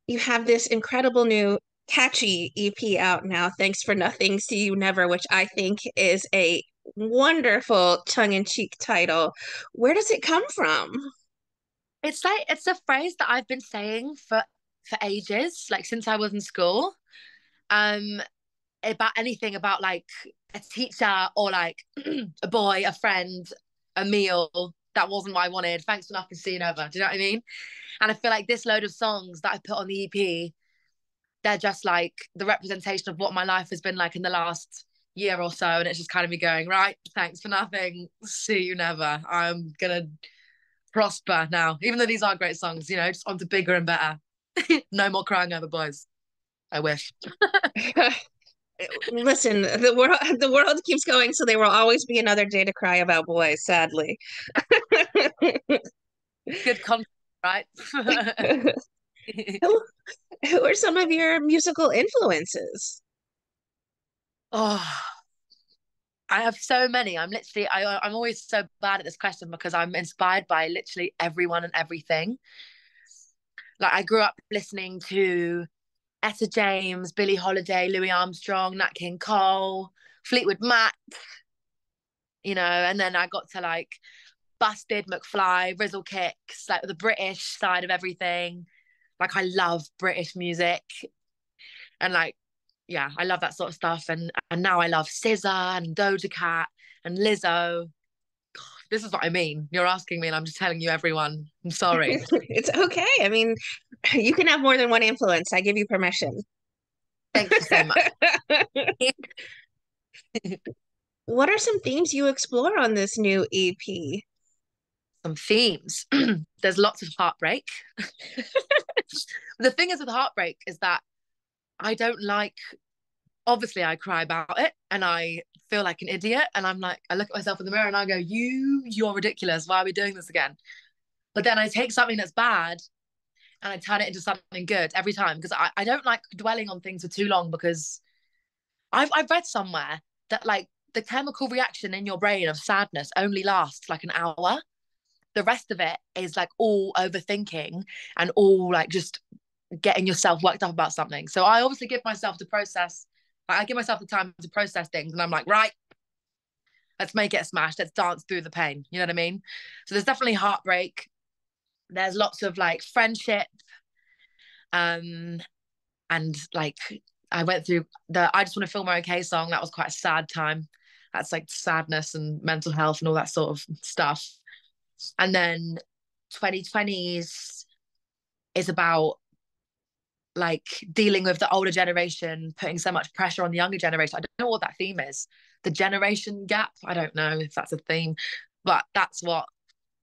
you have this incredible new catchy EP out now, Thanks for Nothing, See You Never, which I think is a wonderful tongue-in-cheek title. Where does it come from? It's like it's a phrase that I've been saying for ages, like since I was in school. Um, about anything about like a teacher or like a boy, a friend, a meal. That wasn't what I wanted. Thanks for nothing, see you never. Do you know what I mean? And I feel like this load of songs that I put on the EP, they're just like the representation of what my life has been like in the last year or so. And it's just kind of me going, right, thanks for nothing, see you never. I'm gonna prosper now. Even though these are great songs, just on to bigger and better. No more crying over boys. I wish. Listen, the world keeps going, so there will always be another day to cry about boys, sadly. Good content, right? who, who are some of your musical influences? Oh, I have so many. I'm always so bad at this question because I'm inspired by literally everyone and everything. Like I grew up listening to Etta James, Billie Holiday, Louis Armstrong, Nat King Cole, Fleetwood Mac, and then I got to like Busted, McFly, Rizzle Kicks, like the British side of everything. Like I love British music and like yeah, I love that sort of stuff. And now I love SZA and Doja Cat and Lizzo. God, this is what I mean. You're asking me, and I'm just telling you, everyone. I'm sorry. It's okay. I mean, you can have more than one influence. I give you permission. Thank you so much. What are some themes you explore on this new EP? Some themes. There's lots of heartbreak. The thing is with heartbreak is that I don't like. Obviously, I cry about it, and I feel like an idiot. And I'm like, I look at myself in the mirror, and I go, you're ridiculous. Why are we doing this again?" But then I take something that's bad and I turn it into something good every time because I don't like dwelling on things for too long because I've read somewhere that like the chemical reaction in your brain of sadness only lasts like an hour. The rest of it is like all overthinking and all like just getting yourself worked up about something. So I obviously give myself to process. Like, I give myself the time to process things, and I'm like, right, let's make it a smash. Let's dance through the pain. You know what I mean? So there's definitely heartbreak. There's lots of like friendship, um, and like I went through the I just want to feel my okay song. That was quite a sad time. That's like sadness and mental health and all that sort of stuff. And then 2020s is about like dealing with the older generation putting so much pressure on the younger generation. I don't know what that theme is. The generation gap. I don't know if that's a theme, but that's what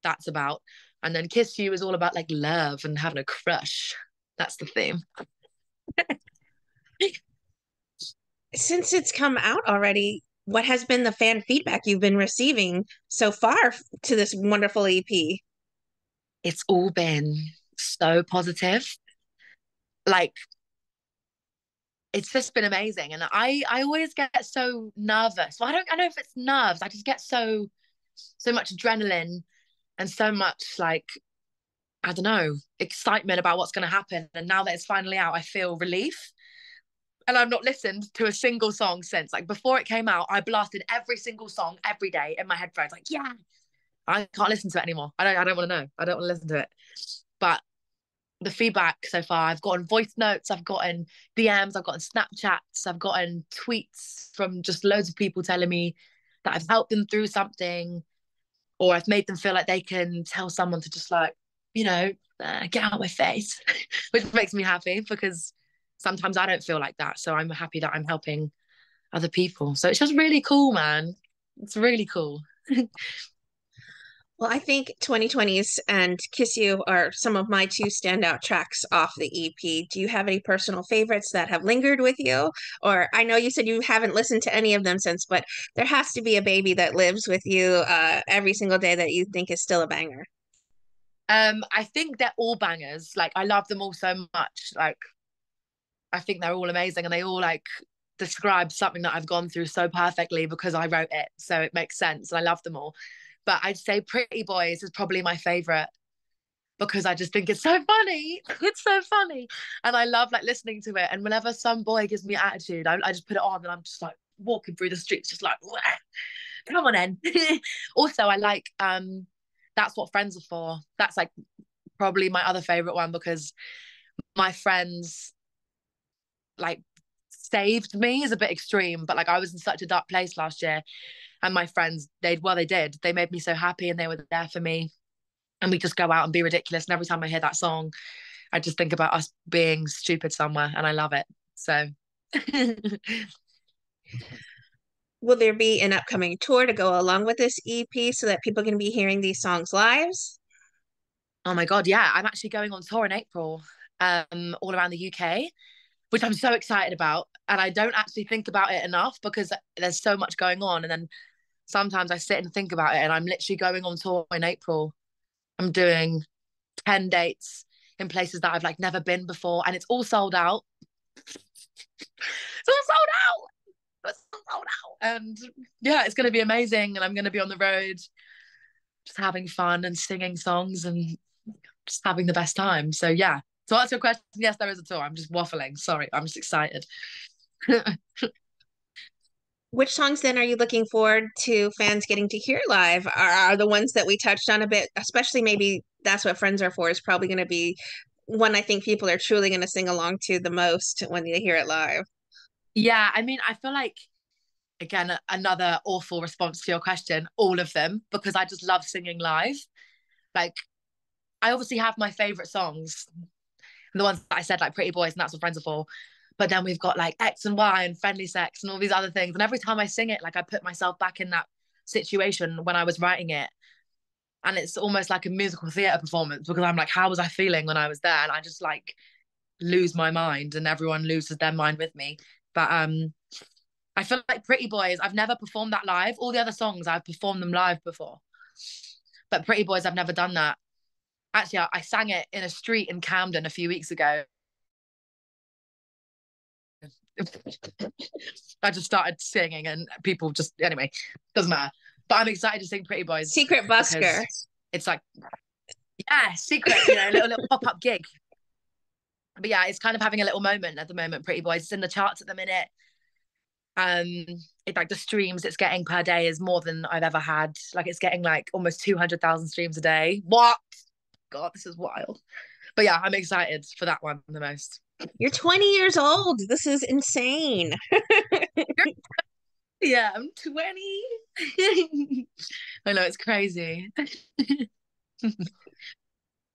that's about. And then Kiss You is all about like love and having a crush. That's the theme. Since it's come out already, what has been the fan feedback you've been receiving so far to this wonderful EP? It's all been so positive. Like it's just been amazing. And I always get so nervous. Well, I don't know if it's nerves. I just get so much adrenaline and so much like I don't know, excitement about what's gonna happen. And now that it's finally out, I feel relief. And I've not listened to a single song since. Like before it came out, I blasted every single song every day in my headphones. Like, yeah, I can't listen to it anymore. I don't want to know. I don't want to listen to it. But the feedback so far, I've gotten voice notes, I've gotten DMs, I've gotten Snapchats, I've gotten tweets from just loads of people telling me that I've helped them through something, or I've made them feel like they can tell someone to just like, get out of my face, which makes me happy because sometimes I don't feel like that. So I'm happy that I'm helping other people. So it's just really cool, man. It's really cool. Well, I think 2020s and Kiss You are some of my two standout tracks off the EP. Do you have any personal favorites that have lingered with you? Or I know you said you haven't listened to any of them since, but there has to be a baby that lives with you every single day that you think is still a banger. I think they're all bangers. Like I love them all so much. Like I think they're all amazing and they all like describe something that I've gone through so perfectly because I wrote it. So it makes sense. And I love them all. But I'd say Pretty Boys is probably my favorite because I just think it's so funny. It's so funny. And I love like listening to it. And whenever some boy gives me attitude, I just put it on and I'm just like walking through the streets, just like, "Wah, come on then." Also, I like That's What Friends Are For. That's like probably my other favorite one because my friends like saved me is a bit extreme, but like I was in such a dark place last year and my friends, they did. They made me so happy and they were there for me. And we just go out and be ridiculous. And every time I hear that song, I just think about us being stupid somewhere and I love it. So Will there be an upcoming tour to go along with this EP so that people can be hearing these songs live? oh my God, yeah. I'm actually going on tour in April, all around the UK, which I'm so excited about. And I don't actually think about it enough because there's so much going on. And then sometimes I sit and think about it and I'm literally going on tour in April. I'm doing 10 dates in places that I've like never been before and it's all sold out. It's all sold out. It's all sold out. And yeah, it's going to be amazing. And I'm going to be on the road just having fun and singing songs and just having the best time. So yeah. To answer your question, yes, there is a tour. I'm just waffling. Sorry, I'm just excited. Which songs then are you looking forward to fans getting to hear live? Are the ones that we touched on a bit, especially maybe That's What Friends Are For, is probably going to be one I think people are truly going to sing along to the most when they hear it live. Yeah, I mean, I feel like again another awful response to your question. All of them because I just love singing live. Like I obviously have my favorite songs, the ones that I said like Pretty Boys and That's What Friends Are For. But then we've got like X and Y and Friendly Sex and all these other things. And every time I sing it, like I put myself back in that situation when I was writing it. And it's almost like a musical theatre performance because I'm like, how was I feeling when I was there? And I just like lose my mind and everyone loses their mind with me. But I feel like Pretty Boys, I've never performed that live. All the other songs, I've performed them live before. But Pretty Boys, I've never done that. Actually, I sang it in a street in Camden a few weeks ago. I just started singing and people just, anyway, doesn't matter. But I'm excited to sing Pretty Boys Secret because Busker. it's like, yeah, secret, you know, little pop up gig. But yeah, it's kind of having a little moment at the moment, Pretty Boys. It's in the charts at the minute. Um, it like the streams it's getting per day is more than I've ever had. Like it's getting like almost 200,000 streams a day. What? God, this is wild. But yeah, I'm excited for that one the most. You're 20 years old. This is insane. Yeah, I'm 20. I know it's crazy.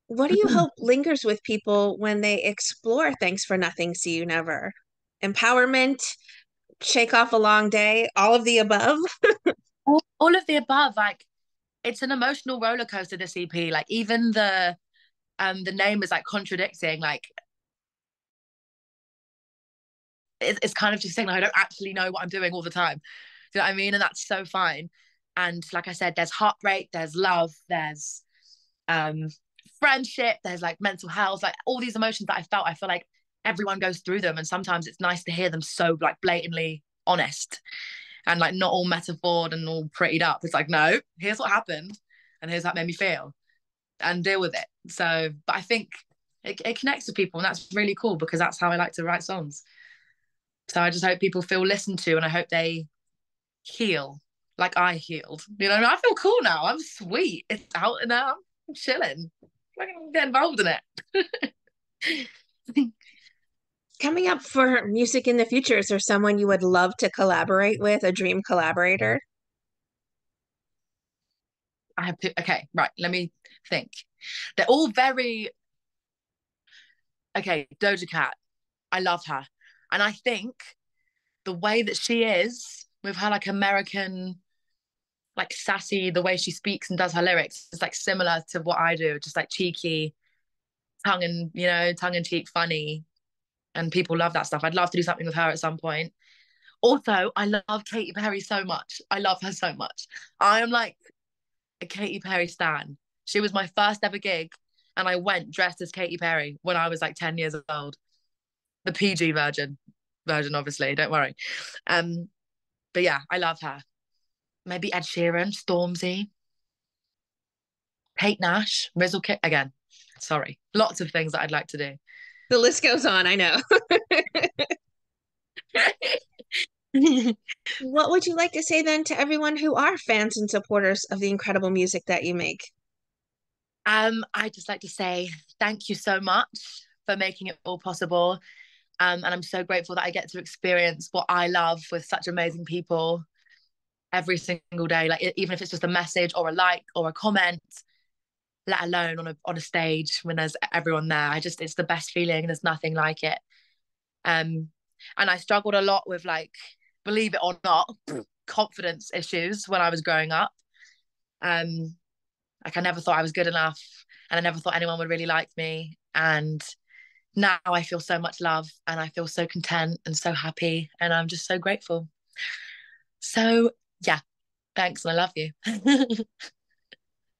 What do you hope lingers with people when they explore Thanks for Nothing, See You Never? Empowerment, shake off a long day, all of the above? All of the above, like it's an emotional roller coaster. This EP, like even the name is like contradicting. Like it's kind of just saying like, I don't actually know what I'm doing all the time. Do you know what I mean? And that's so fine. And like I said, there's heartbreak, there's love, there's um friendship, there's like mental health, like all these emotions that I felt. I feel like everyone goes through them, and sometimes it's nice to hear them so like blatantly honest and like not all metaphored and all prettied up. It's like, no, here's what happened, and here's how it made me feel, and deal with it. So, but I think it connects with people, and that's really cool because that's how I like to write songs. So I just hope people feel listened to, and I hope they heal like I healed. You know, I feel cool now. I'm sweet. It's out and now. I'm chilling. I can get involved in it. Coming up for music in the future, is there someone you would love to collaborate with, a dream collaborator? I have to. Okay, right. Let me think. They're all very okay. Doja Cat. I love her, and I think the way that she is with her like American like sassy, the way she speaks and does her lyrics is like similar to what I do, just like cheeky, tongue in cheek, funny, and people love that stuff. I'd love to do something with her at some point. Also, I love Katy Perry so much. I love her so much. I am like a Katy Perry stan. She was my first ever gig, and I went dressed as Katy Perry when I was like 10 years old. The PG version, obviously. Don't worry. Um, but yeah, I love her. Maybe Ed Sheeran, Stormzy, Kate Nash, Rizzle Kit again. Sorry, lots of things that I'd like to do. The list goes on, I know. What would you like to say then to everyone who are fans and supporters of the incredible music that you make? I just like to say thank you so much for making it all possible. And I'm so grateful that I get to experience what I love with such amazing people every single day. Like even if it's just a message or a like or a comment, let alone on a stage when there's everyone there. I just it's the best feeling. There's nothing like it. Um, and I struggled a lot with like, believe it or not, confidence issues when I was growing up. Um, like I never thought I was good enough, and I never thought anyone would really like me. And now I feel so much love, and I feel so content and so happy, and I'm just so grateful. So yeah, thanks, and I love you.